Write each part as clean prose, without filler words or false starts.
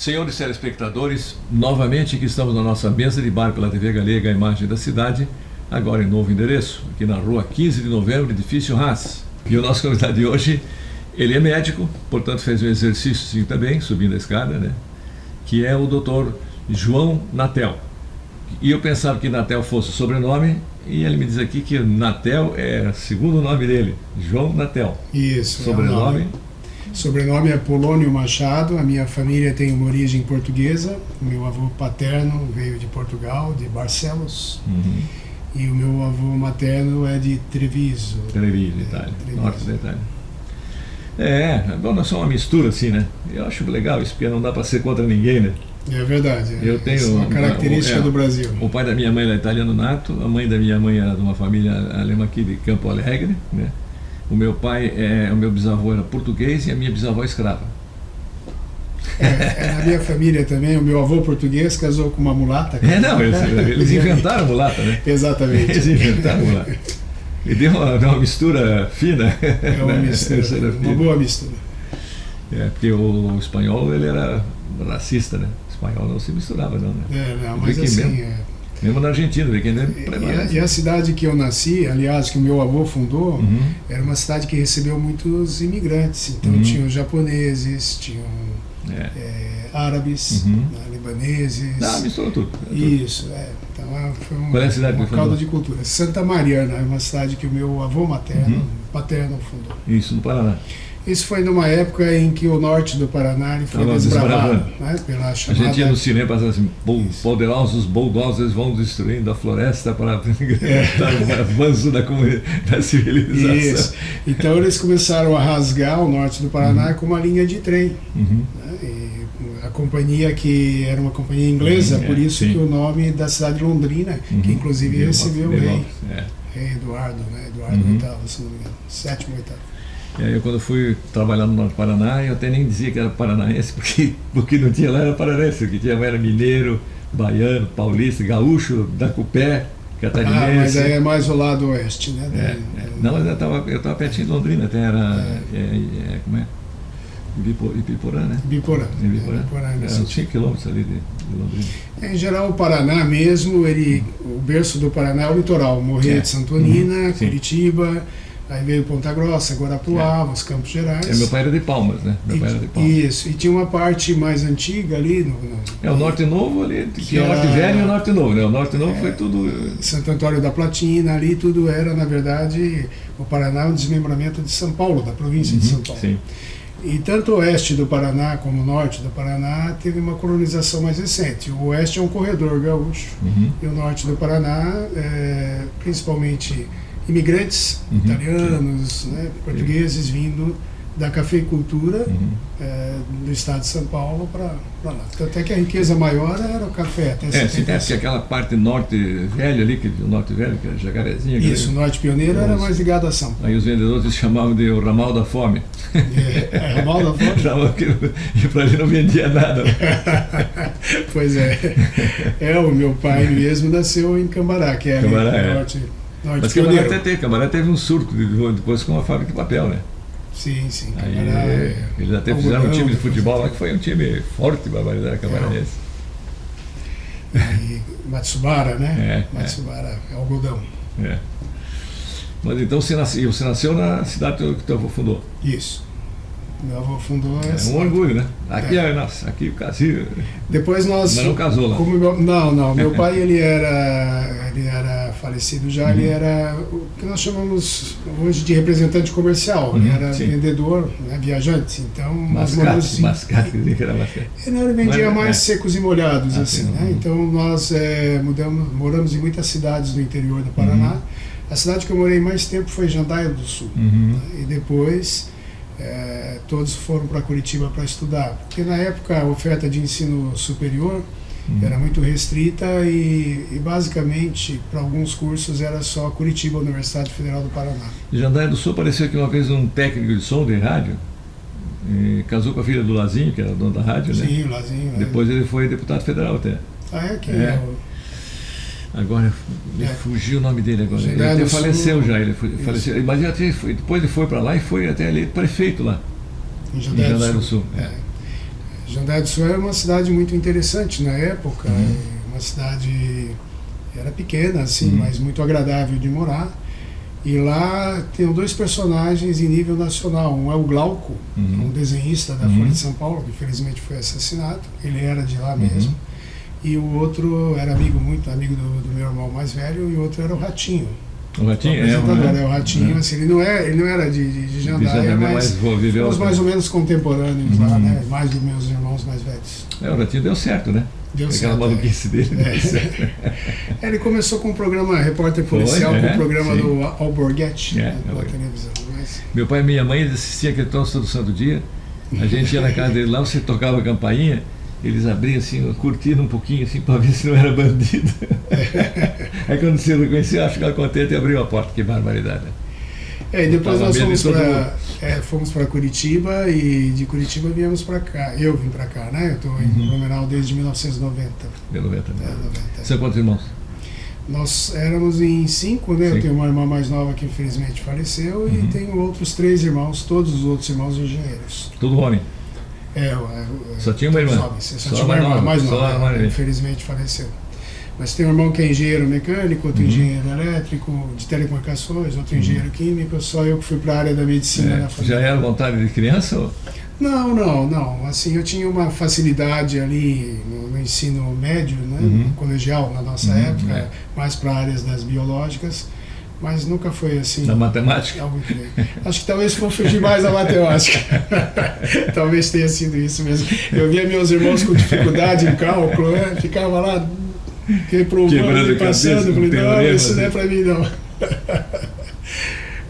Senhores telespectadores, novamente aqui estamos na nossa mesa de bar pela TV Galega, a imagem da cidade, agora em novo endereço, aqui na rua 15 de novembro, edifício Haas. E o nosso convidado de hoje, ele é médico, portanto fez um exercício também, subindo a escada, né? Que é o Dr. João Natel. E eu pensava que Natel fosse o sobrenome, e ele me diz aqui que Natel é o segundo nome dele, João Natel. Isso. Sobrenome? Sobrenome é Polônio Machado. A minha família tem uma origem portuguesa. O meu avô paterno veio de Portugal, de Barcelos. Uhum. E o meu avô materno é de Treviso. Treviso, Itália. Norte da Itália. Bom, nós somos uma mistura assim, né? Eu acho legal isso, porque não dá para ser contra ninguém, né? É verdade. Eu tenho essa é uma característica do Brasil. O pai da minha mãe era italiano nato, a mãe da minha mãe era de uma família alemã aqui de Campo Alegre, né? O meu bisavô era português e a minha bisavó escrava. Na minha família também, o meu avô português casou com uma mulata. Eles inventaram mulata, né? Exatamente. Eles inventaram mulata. E deu uma mistura fina. É uma mistura, uma boa mistura. Porque o espanhol, ele era racista, né? O espanhol não se misturava, não, né? Mas assim... Mesmo na Argentina, e a cidade que eu nasci, aliás, que o meu avô fundou, era uma cidade que recebeu muitos imigrantes. Então tinham japoneses, tinham árabes, libaneses. Misturou tudo. Isso, Então foi Qual é a cidade uma calda de cultura. Santa Mariana é uma cidade que o meu avô paterno fundou. Isso, no Paraná. Isso foi numa época em que o norte do Paraná foi desbravado, né, pela chamada... A gente ia no cinema passando assim, poderosos bulldozers vão destruindo a floresta para o avanço da civilização. Isso. Então eles começaram a rasgar o norte do Paraná com uma linha de trem. Né, e a companhia, que era uma companhia inglesa, por isso que o nome da cidade de Londrina, que inclusive recebeu o rei Eduardo, né, Eduardo VIII, se não me engano, sétimo, oitavo. Eu, quando fui trabalhar no Norte do Paraná, eu até nem dizia que era paranaense, porque não tinha lá, era paranaense, o que tinha lá era mineiro, baiano, paulista, gaúcho, da Cupé, catarinense. Mas aí é mais o lado oeste, né? Não, mas eu estava pertinho de Londrina, até era... como é? Ibiporã, né? Ibiporã. Uns 5 quilômetros ali de Londrina. Em geral, o Paraná mesmo, o berço do Paraná é o litoral, Morreia de Santonina, Curitiba... Aí veio Ponta Grossa, Guarapuava, os Campos Gerais. Meu pai era de Palmas, né? Isso, e tinha uma parte mais antiga ali. O Norte Novo ali, que é o Norte Velho e o Norte Novo, né? O Norte Novo foi tudo... Santo Antônio da Platina, ali tudo era, na verdade, o Paraná um desmembramento de São Paulo, da província de São Paulo. Sim. E tanto o oeste do Paraná como o norte do Paraná teve uma colonização mais recente. O oeste é um corredor gaúcho, e o norte do Paraná, principalmente... imigrantes italianos, né, portugueses vindo da cafeicultura do estado de São Paulo para lá. Até que a riqueza maior era o café. Porque aquela parte norte velho ali, o norte velho, que era Jacarezinho. Isso, o norte pioneiro era mais ligado a São Paulo. Aí os vendedores chamavam de o ramal da fome. Ramal da fome? E para ali não vendia nada. Pois o meu pai mesmo nasceu em Cambará, que é norte. Mas Cambará teve um surto depois com uma fábrica de papel, né? Sim. Aí, eles até fizeram um time de futebol lá que foi um time forte, barbaridade camaranense. E Matsubara, né? Matsubara, algodão. Mas então você nasceu na cidade que teu avô fundou? Isso. Meu avô fundou essa. É um orgulho, né? Aqui o Casil. Depois nós. Mas não casou lá? Não. Meu pai ele era falecido já. Ele era o que nós chamamos hoje de representante comercial. Ele era vendedor, né, viajante. Então mascate, dizia que era mascate. Ele vendia mais secos e molhados assim, né? Então nós moramos em muitas cidades do interior do Paraná. A cidade que eu morei mais tempo foi Jandaia do Sul. Né? E depois todos foram para Curitiba para estudar, porque na época a oferta de ensino superior era muito restrita e basicamente para alguns cursos era só Curitiba, Universidade Federal do Paraná. Jandaia do Sul apareceu aqui uma vez um técnico de som de rádio, casou com a filha do Lazinho, que era dono da rádio, né? Sim, o Lazinho. Depois ele foi deputado federal até. Agora, me fugiu o nome dele agora. Ele até faleceu já, faleceu. Mas depois ele foi para lá e foi até eleito prefeito lá, em Jandaia do Sul. Jandaia do Sul era uma cidade muito interessante na época, uma cidade, era pequena assim, mas muito agradável de morar. E lá tem dois personagens em nível nacional. Um é o Glauco, um desenhista da Folha de São Paulo, que infelizmente foi assassinado. Ele era de lá mesmo. E o outro era muito amigo do meu irmão mais velho, e o outro era o Ratinho. O Ratinho o Ratinho, assim, ele não era de Jandaia, mas fomos mais ou menos contemporâneos lá, né? Mais dos meus irmãos mais velhos. O Ratinho deu certo, né? Deu certo. Aquela maluquice dele. Ele começou com um programa repórter policial, com o programa do Alborguete, na televisão. Mas... Meu pai e minha mãe, eles assistiam aquele troço todo santo dia. A gente ia na casa dele lá, você tocava a campainha, eles abriam assim, curtindo um pouquinho assim, para ver se não era bandido. Aí quando você reconhecia, ficava contente e abriu a porta. Que barbaridade, né? E depois nós fomos para Curitiba, e de Curitiba viemos para cá. Eu vim para cá, né? Eu estou em Blumenau desde 1990. 90, né? 90. São quantos irmãos? Nós éramos em 5, né? 5. Eu tenho uma irmã mais nova que infelizmente faleceu, e tenho outros 3 irmãos, todos os outros irmãos engenheiros. Tudo homem? Só tinha uma irmã? Só tinha uma irmã mais nova, infelizmente faleceu. Mas tem um irmão que é engenheiro mecânico, outro engenheiro elétrico, de telecomunicações, outro engenheiro químico, só eu que fui para a área da medicina na família. Já era vontade de criança? Ou? Não. Assim, eu tinha uma facilidade ali no ensino médio, né, no colegial, na nossa época, mais para áreas das biológicas, mas nunca foi assim. Da matemática? Acho que talvez for fugir mais da matemática. Talvez tenha sido isso mesmo. Eu via meus irmãos com dificuldade em cálculo, né, ficava lá reprovando e passando, falei, não, isso não é para mim não.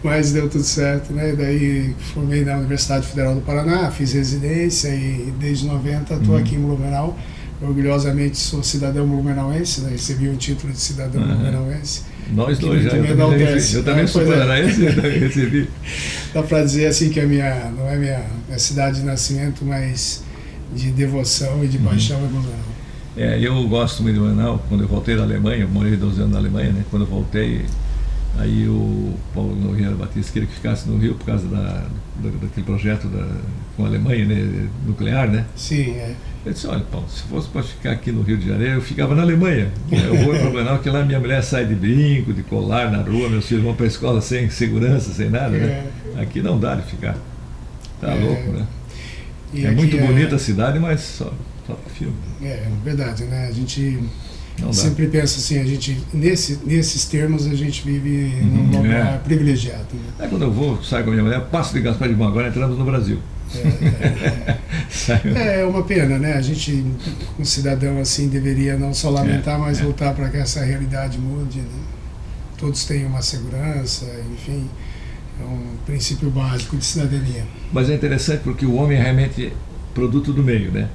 Mas deu tudo certo, né? Daí formei na Universidade Federal do Paraná, fiz residência, e desde 90 estou aqui em Blumenau. Orgulhosamente sou cidadão blumenauense, né? Recebi um título de cidadão blumenauense. Nós dois já, eu também sou paranaense, eu também recebi. Dá para dizer assim que não é minha cidade de nascimento, mas de devoção e de paixão é Blumenau. Eu gosto muito de Blumenau. Quando eu voltei da Alemanha, eu morei 12 anos na Alemanha, né? Quando eu voltei, aí o Paulo Nogueira Batista queria que ficasse no Rio por causa daquele projeto com a Alemanha, né? Nuclear, né? Sim, Eu disse, olha, Paulo, se fosse para ficar aqui no Rio de Janeiro, eu ficava na Alemanha. Eu vou para Blumenau, porque lá minha mulher sai de brinco, de colar na rua, meus filhos vão para a escola sem segurança, sem nada, né? Aqui não dá de ficar. Tá louco, né? É muito bonita a cidade, mas só filme. É verdade, né? A gente sempre pensa assim, a gente, nesses termos, a gente vive num lugar privilegiado. Né? Quando eu saio com a minha mulher, passo de Gaspar de Bom, agora entramos no Brasil. É uma pena, né? A gente, um cidadão assim, deveria não só lamentar, mas voltar para que essa realidade mude, né? Todos têm uma segurança, enfim, é um princípio básico de cidadania. Mas é interessante porque o homem é realmente produto do meio, né?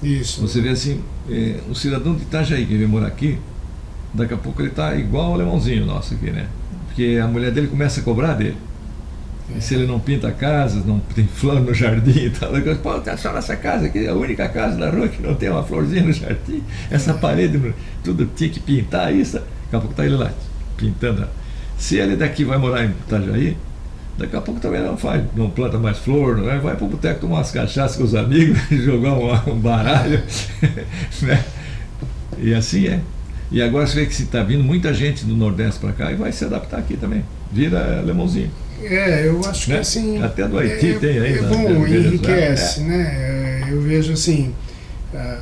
Isso. Você vê assim, um cidadão de Itajaí que vem morar aqui, daqui a pouco ele está igual o alemãozinho nosso aqui, né? Porque a mulher dele começa a cobrar dele. E se ele não pinta a casa, não tem flor no jardim e tal, pô, tá só nessa casa aqui, é a única casa da rua que não tem uma florzinha no jardim, essa parede, tudo tinha que pintar isso. Daqui a pouco está ele lá, pintando. Se ele daqui vai morar em Itajaí, daqui a pouco também não planta mais flor, não é? Vai para o boteco tomar umas cachaças com os amigos, jogar um baralho, né? E assim é. E agora você vê que está vindo muita gente do Nordeste para cá e vai se adaptar aqui também, vira alemãozinho. Eu acho que assim... Até do Haiti tem aí. Bom, enriquece, né? Eu vejo assim,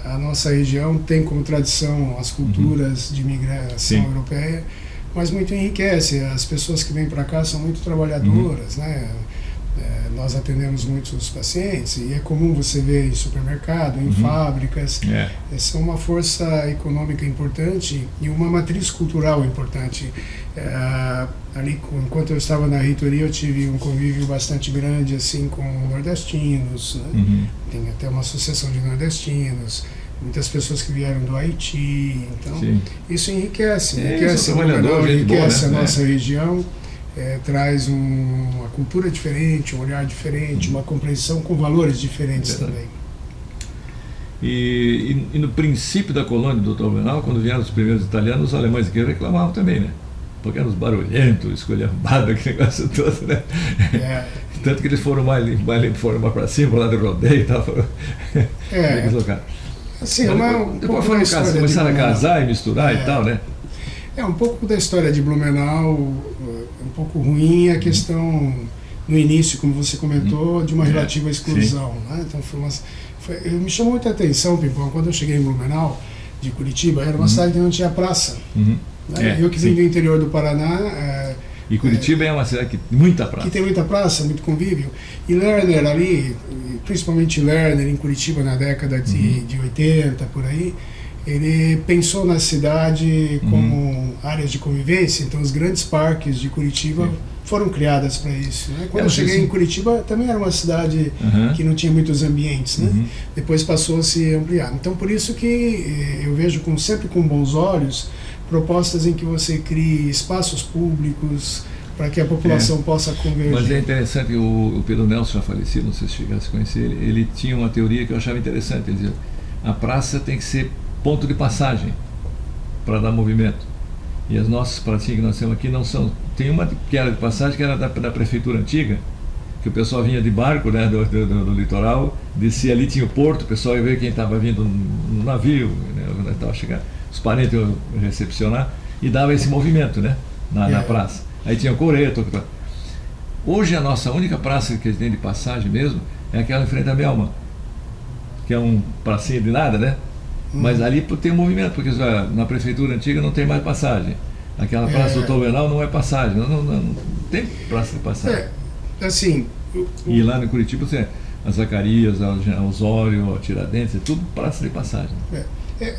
a nossa região tem como tradição as culturas de imigração europeia, mas muito enriquece. As pessoas que vêm para cá são muito trabalhadoras, né? Nós atendemos muitos pacientes e é comum você ver em supermercado, em fábricas. Essa é uma força econômica importante e uma matriz cultural importante. Ali, enquanto eu estava na reitoria, eu tive um convívio bastante grande assim com nordestinos, né? Tem até uma associação de nordestinos, muitas pessoas que vieram do Haiti. Então, isso enriquece a nossa região. Traz uma cultura diferente, um olhar diferente, uma compreensão com valores diferentes também. E no princípio da colônia do Dr. Blumenau, quando vieram os primeiros italianos, os alemães aqui reclamavam também, né? Porque eram os barulhentos, esculhambados, aquele negócio todo, né? Tanto que eles foram mais para cima, lá do rodeio e tal. Deslocaram. Assim, depois começaram a casar e misturar e tal, né? Um pouco da história de Blumenau, um pouco ruim a questão, no início, como você comentou, de uma relativa exclusão. Né? Então me chamou muita atenção, Pimpão, quando eu cheguei em Blumenau, de Curitiba, era uma cidade que não tinha praça. Né? Eu que vim do interior do Paraná... E Curitiba é uma cidade que tem muita praça. Que tem muita praça, muito convívio. E Lerner ali, principalmente Lerner em Curitiba na década de 80, por aí, ele pensou na cidade como áreas de convivência, então os grandes parques de Curitiba foram criadas para isso. Né? Quando eu cheguei em Curitiba, também era uma cidade que não tinha muitos ambientes, né? Depois passou a se ampliar. Então por isso que eu vejo sempre com bons olhos propostas em que você crie espaços públicos para que a população possa convergir. Mas é interessante, o Pedro Nelson, já falecido, não sei se chegasse a conhecer ele tinha uma teoria que eu achava interessante. Ele dizia, a praça tem que ser ponto de passagem para dar movimento. E as nossas pracinhas que nós temos aqui não são. Tem uma que era de passagem, que era da prefeitura antiga, que o pessoal vinha de barco, né, do litoral, descia ali, tinha o porto, o pessoal ia ver quem estava vindo no navio, né, estava chegando, os parentes iam recepcionar, e dava esse movimento, né, na praça. Aí tinha o coreto. Hoje a nossa única praça que tem de passagem mesmo é aquela em frente à Belma, que é um pracinha de nada, né? Mas ali tem um movimento, porque na prefeitura antiga não tem mais passagem. Aquela praça do Tobenal não é passagem, não tem praça de passagem. Assim... E lá no Curitiba, a Zacarias, a Osório, a Tiradentes, é tudo praça de passagem.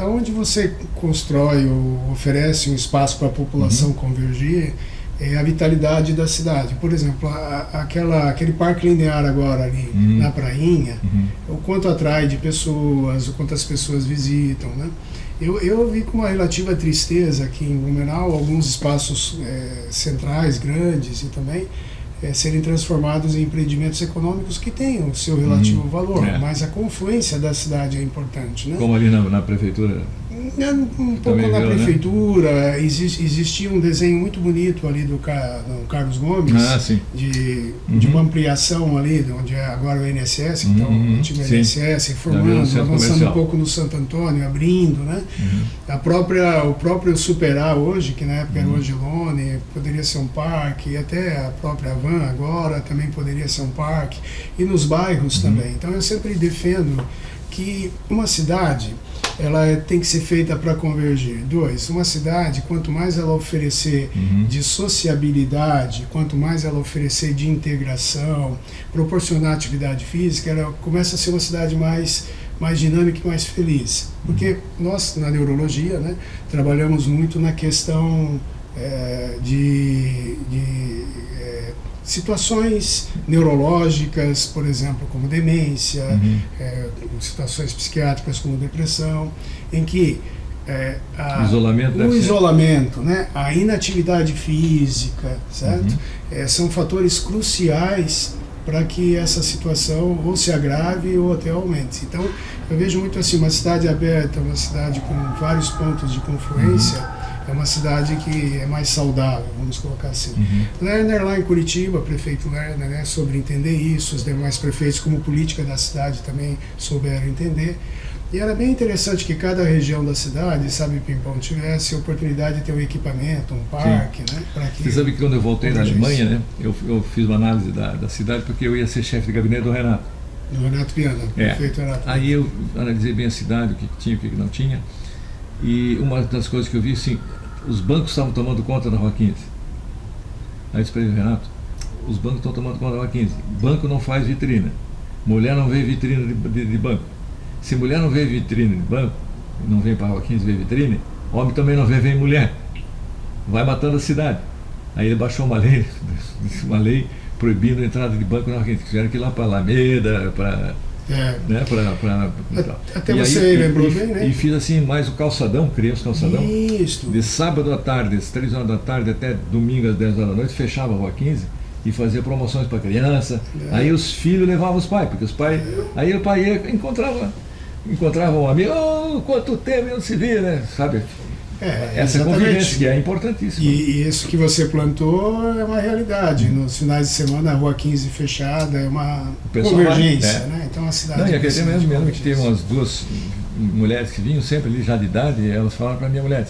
Onde você constrói ou oferece um espaço para a população convergir, é a vitalidade da cidade. Por exemplo, aquele parque linear agora ali na prainha, o quanto atrai de pessoas, o quanto as pessoas visitam, né? Eu vi com uma relativa tristeza aqui em Blumenau alguns espaços centrais, grandes e também serem transformados em empreendimentos econômicos que têm o seu relativo valor, mas a confluência da cidade é importante, né? Como ali na prefeitura? Um pouco na prefeitura, né? Existia um desenho muito bonito ali do Carlos Gomes, de uma ampliação ali, onde é agora o INSS, então o antigo INSS, formando, avançando um pouco no Santo Antônio, abrindo, né? O próprio Superar hoje, que na época era o Angelone, poderia ser um parque, e até a própria Van agora também poderia ser um parque, e nos bairros também. Então eu sempre defendo que uma cidade ela tem que ser feita para convergir. 2, uma cidade, quanto mais ela oferecer de sociabilidade, quanto mais ela oferecer de integração, proporcionar atividade física, ela começa a ser uma cidade mais dinâmica e mais feliz. Porque nós, na neurologia, né, trabalhamos muito na questão de situações neurológicas, por exemplo, como demência, situações psiquiátricas como depressão, em que o isolamento, né, a inatividade física, certo? São fatores cruciais para que essa situação ou se agrave ou até aumente. Então, eu vejo muito assim, uma cidade aberta, uma cidade com vários pontos de confluência, é uma cidade que é mais saudável, vamos colocar assim. Lerner lá em Curitiba, prefeito Lerner, né, soube entender isso, os demais prefeitos como política da cidade também souberam entender. E era bem interessante que cada região da cidade, sabe, Pimpão, tivesse a oportunidade de ter um equipamento, um parque, né? Você sabe que quando eu voltei da Alemanha, né, eu fiz uma análise da cidade porque eu ia ser chefe de gabinete do Renato. Do Renato Viana, prefeito Renato. Aí eu analisei bem a cidade, o que tinha, o que não tinha. E uma das coisas que eu vi, assim, os bancos estavam tomando conta da Rua 15. Aí eu disse para ele, Renato, os bancos estão tomando conta da Rua 15. Banco não faz vitrina. Mulher não vê vitrine de banco. Se mulher não vê vitrine de banco, não vem para a Rua 15 ver vitrine, homem também não vê mulher. Vai matando a cidade. Aí ele baixou uma lei proibindo a entrada de banco na Rua 15. Tiveram que ir lá para Alameda, para... Né, até você lembrou bem, né? E fiz assim, mais o calçadão, criei os calçadão. Isso. De sábado à tarde, às 3 horas da tarde até domingo às 10 horas da noite, fechava a Rua 15 e fazia promoções para criança. Aí os filhos levavam os pais, porque os pais. Aí o pai encontrava um amigo, quanto tempo não se via, né? Sabe? essa exatamente. convivência que é importantíssima. E isso que você plantou é uma realidade. Nos finais de semana a Rua 15 fechada é uma convergência, né? Então a cidade... Não, e aquele precisa de mesmo que teve convergência. umas duas mulheres que vinham sempre ali já de idade, elas falaram para a minha mulher,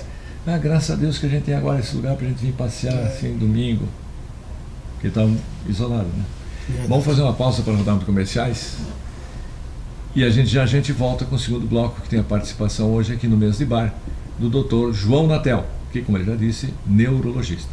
graças a Deus que a gente tem agora esse lugar para a gente vir passear assim, domingo, porque estavam isolados, né? Verdade. Vamos fazer uma pausa para rodar para comerciais e a gente volta com o segundo bloco, que tem a participação hoje aqui no Mesa de Bar do Dr. João Natel, que, como ele já disse, neurologista.